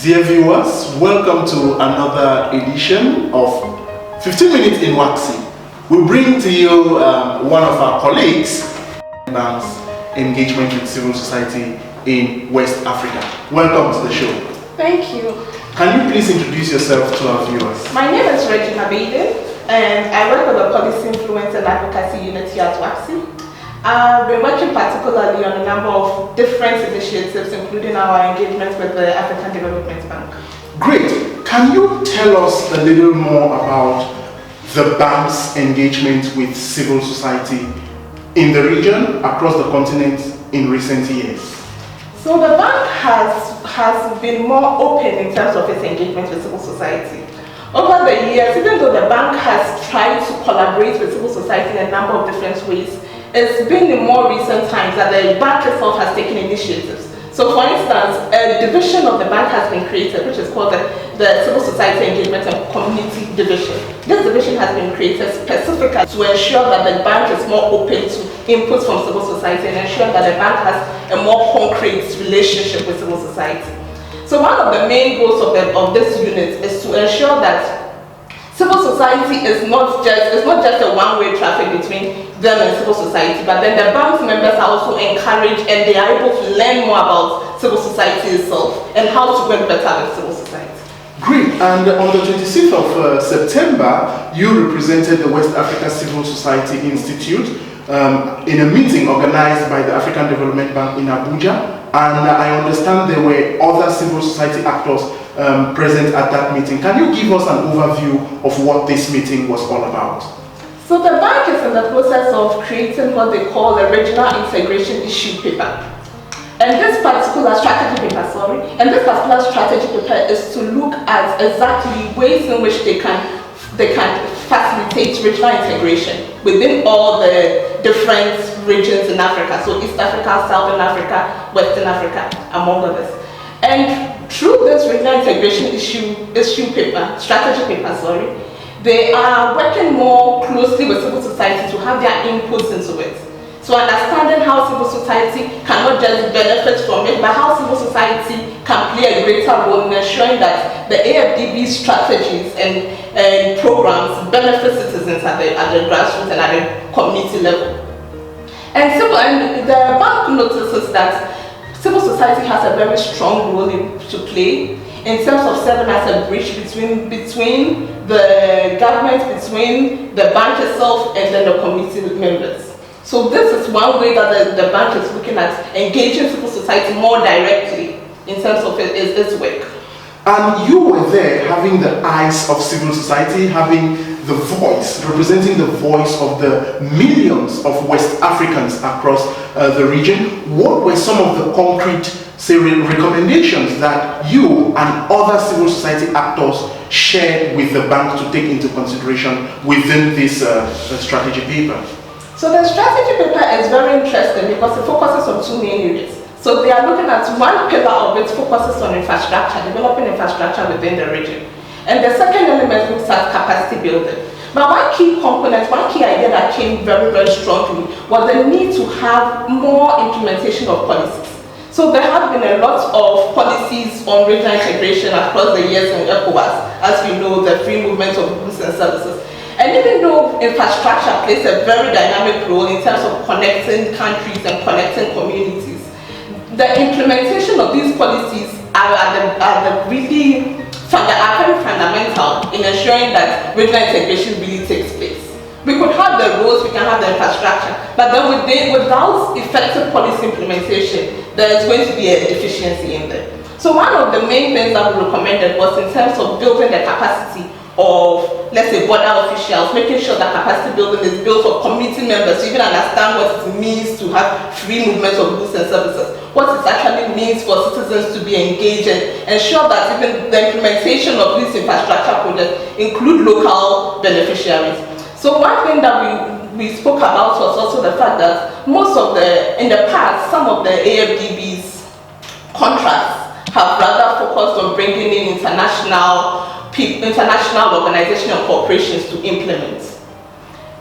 Dear viewers, welcome to another edition of 15 Minutes in WACSI. We bring to you one of our colleagues, Bank's engagement with civil society in West Africa. Welcome to the show. Thank you. Can you please introduce yourself to our viewers? My name is Regina Baiden, and I work with the Policy Influence and Advocacy Unit here at WACSI. I've been working particularly on a number of different initiatives, including our engagement with the African Development Bank. Great. Can you tell us a little more about the bank's engagement with civil society in the region, across the continent in recent years? So the bank has been more open in terms of its engagement with civil society. Over the years, even though the bank has tried to collaborate with civil society in a number of different ways, it's been in more recent times that the bank itself has taken initiatives. So for instance, a division of the bank has been created, which is called the Civil Society Engagement and Community Division. This division has been created specifically to ensure that the bank is more open to inputs from civil society and ensure that the bank has a more concrete relationship with civil society. So one of the main goals of this unit is to ensure that civil society is not just a one-way traffic between them and civil society, but then the bank's members are also encouraged and they are able to learn more about civil society itself and how to work better with civil society. Great. And on the 26th of September, you represented the West Africa Civil Society Institute in a meeting organized by the African Development Bank in Abuja. And I understand there were other civil society actors present at that meeting. Can you give us an overview of what this meeting was all about? So the bank is in the process of creating what they call a regional integration issue paper. And this particular strategy paper, is to look at exactly ways in which they can facilitate regional integration within all the different regions in Africa. So East Africa, Southern Africa, Western Africa, among others. And through this regional integration strategy paper, they are working more closely with civil society to have their inputs into it. So understanding how civil society cannot just benefit from it, but how civil society can play a greater role in ensuring that the AfDB's strategies and programs benefit citizens at the grassroots and at the community level. And the bank notices that civil society has a very strong role to play in terms of serving as a bridge between the government, between the bank itself, and then the community members. So this is one way that the bank is looking at engaging civil society more directly in terms of its work. And you were there having the eyes of civil society, having the voice, representing the voice of the millions of West Africans across the region. What were some of the concrete, recommendations that you and other civil society actors shared with the bank to take into consideration within this strategy paper? So the strategy paper is very interesting because it focuses on two main areas. So they are looking at one pillar of it focuses on infrastructure, developing infrastructure within the region. And the second element looks at capacity building. But one key component, one key idea that came very, very strongly was the need to have more implementation of policies. So there have been a lot of policies on regional integration across the years in ECOWAS, as we know, the free movement of goods and services. And even though infrastructure plays a very dynamic role in terms of connecting countries and connecting communities, the implementation of these policies are very fundamental in ensuring that regional integration really takes place. We could have the roads, we can have the infrastructure, but then without effective policy implementation, there's going to be a deficiency in there. So one of the main things that we recommended was in terms of building the capacity of, let's say, border officials, making sure that capacity building is built for community members to even understand what it means to have free movement of goods and services, what it actually means for citizens to be engaged, and ensure that even the implementation of these infrastructure projects include local beneficiaries. So one thing that we spoke about was also the fact that in the past, some of the AfDB's contracts have rather focused on bringing in international organizational corporations to implement.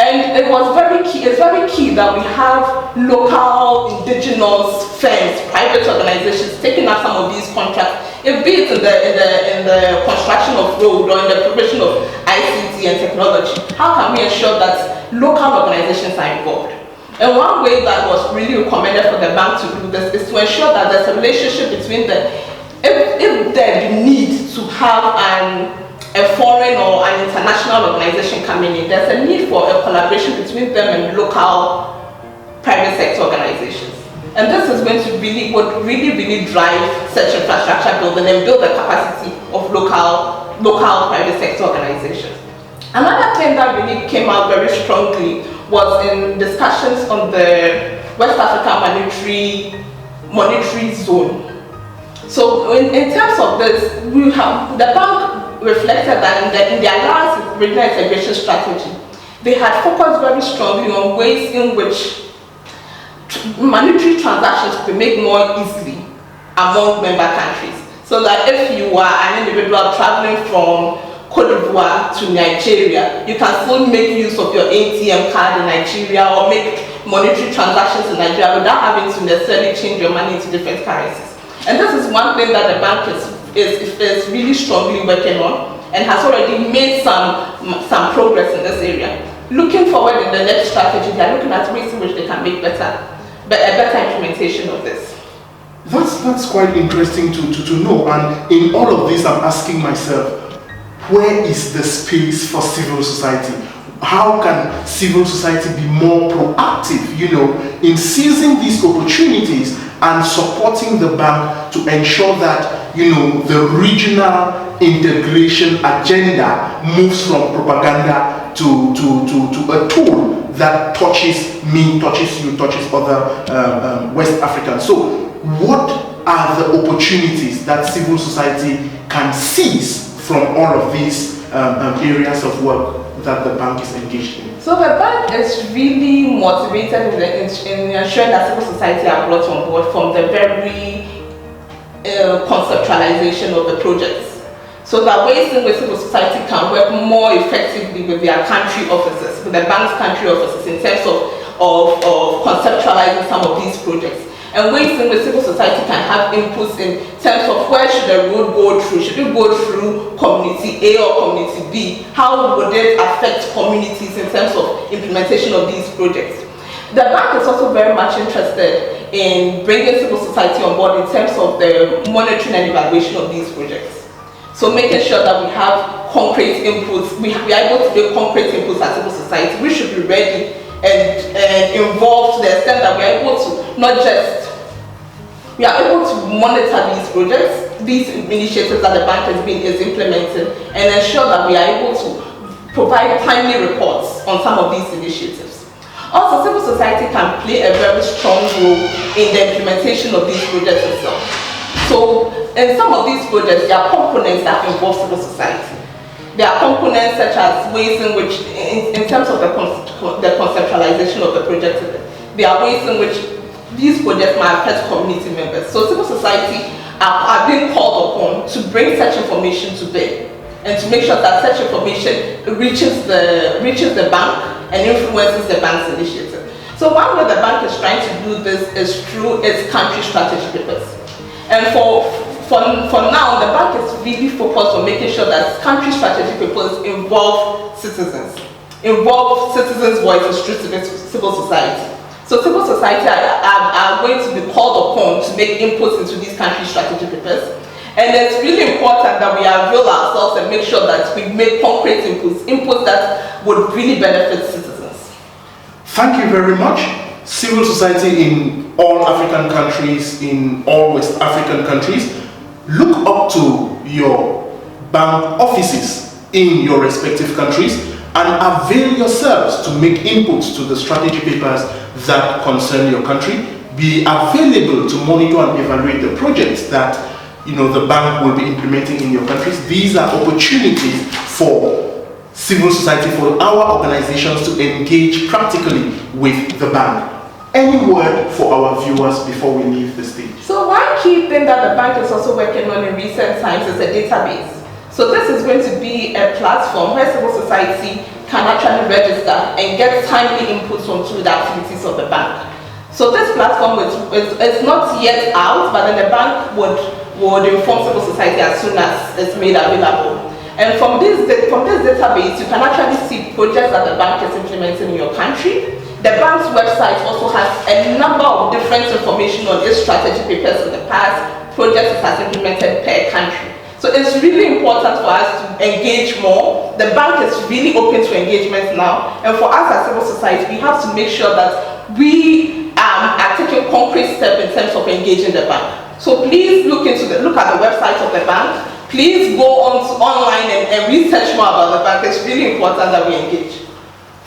And it's very key that we have local indigenous firms, private organizations taking up some of these contracts If be it in the construction of road or in the provision of ICT and technology, how can we ensure that local organizations are involved? And one way that was really recommended for the bank to do this is to ensure that there's a relationship between if there be need to have a foreign or an international organization coming in, there's a need for a collaboration between them and local private sector organizations. And this is going to would really drive such infrastructure building and build the capacity of local private sector organizations. Another thing that really came out very strongly was in discussions on the West African monetary zone. So in terms of this, the bank reflected that in the Alliance Regional Integration Strategy, they had focused very strongly on ways in which monetary transactions could be made more easily among member countries. So that if you are an individual traveling from Cote d'Ivoire to Nigeria, you can still make use of your ATM card in Nigeria or make monetary transactions in Nigeria without having to necessarily change your money into different currencies. And this is one thing that the bank is really strongly working on and has already made some progress in this area. Looking forward in the next strategy, they are looking at ways in which they can make a better implementation of this. That's quite interesting to know. And in all of this, I'm asking myself, where is the space for civil society? How can civil society be more proactive, in seizing these opportunities and supporting the bank to ensure that, the regional integration agenda moves from propaganda to a tool that touches me, touches you, touches other West Africans. So what are the opportunities that civil society can seize from all of these areas of work that the bank is engaged in? So the bank is really motivated in ensuring that civil society are brought on board from the very conceptualization of the projects. So that ways in which civil society can work more effectively with their country offices, with the bank's country offices in terms of conceptualizing some of these projects. And ways in which civil society can have inputs in terms of where should the road go through? Should it go through community A or community B? How would it affect communities in terms of implementation of these projects? The bank is also very much interested in bringing civil society on board in terms of the monitoring and evaluation of these projects. So making sure that we have concrete inputs, we are able to make concrete inputs as civil society. We should be ready and involved to the extent that we are able to we are able to monitor these projects, these initiatives that the bank is implementing, and ensure that we are able to provide timely reports on some of these initiatives. Also, civil society can play a very strong role in the implementation of these projects itself. So, in some of these projects, there are components that involve civil society. There are components such as ways in which, in terms of the conceptualization of the project, there are ways in which these projects might affect community members. So civil society are being called upon to bring such information to bear and to make sure that such information reaches the bank and influences the bank's initiative. So one way the bank is trying to do this is through its country strategy papers. And for now, the bank is really focused on making sure that country strategy papers involve citizens voices through civil society. So civil society are going to be called upon to make inputs into these country strategy papers. And it's really important that we avail ourselves and make sure that we make concrete inputs that would really benefit citizens. Thank you very much. Civil society in all African countries, in all West African countries, look up to your bank offices in your respective countries and avail yourselves to make inputs to the strategy papers that concern your country. Be available to monitor and evaluate the projects that the bank will be implementing in your countries. These are opportunities for civil society, for our organizations to engage practically with the bank. Any word for our viewers before we leave the stage? So one key thing that the bank is also working on in recent times is a database. So this is going to be a platform where civil society can actually register and get timely inputs onto the activities of the bank. So this platform is not yet out, but then the bank would would inform civil society as soon as it's made available. And from this database, you can actually see projects that the bank is implementing in your country. The bank's website also has a number of different information on its strategy papers in the past, projects it has implemented per country. So it's really important for us to engage more. The bank is really open to engagement now, and for us as civil society, we have to make sure that we are taking concrete steps in terms of engaging the bank. So please look at the website of the bank. Please go online and research more about the bank. It's really important that we engage.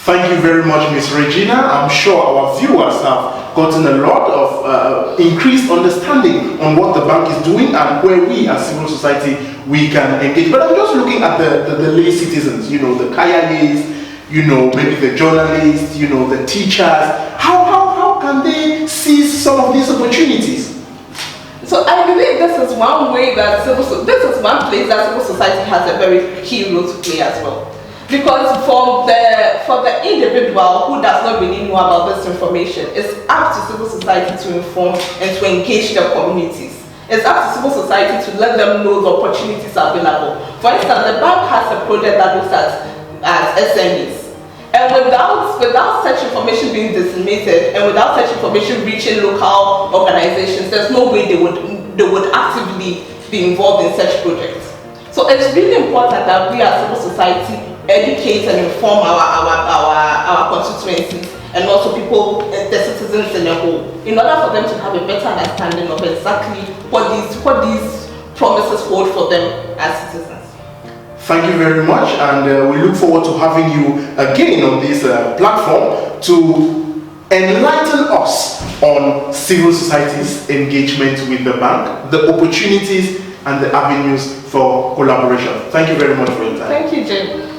Thank you very much, Ms. Regina. I'm sure our viewers have gotten a lot of increased understanding on what the bank is doing and where we as civil society we can engage. But I'm just looking at the lay citizens, the Kayalis, maybe the journalists, the teachers. How can they seize some of these opportunities? So I believe this is one way that this is one place that civil society has a very key role to play as well. Because for the individual who does not really know about this information, it's up to civil society to inform and to engage their communities. It's up to civil society to let them know the opportunities available. For instance, the bank has a project that looks at SMEs. And without such information being disseminated and without such information reaching local organizations, there's no way they would actively be involved in such projects. So it's really important that we as civil society educate and inform our constituencies and also people, the citizens in a whole, in order for them to have a better understanding of exactly what these promises hold for them as citizens. Thank you very much, and we look forward to having you again on this platform to enlighten us on civil society's engagement with the bank, the opportunities and the avenues for collaboration. Thank you very much for your time. Thank you, Jim.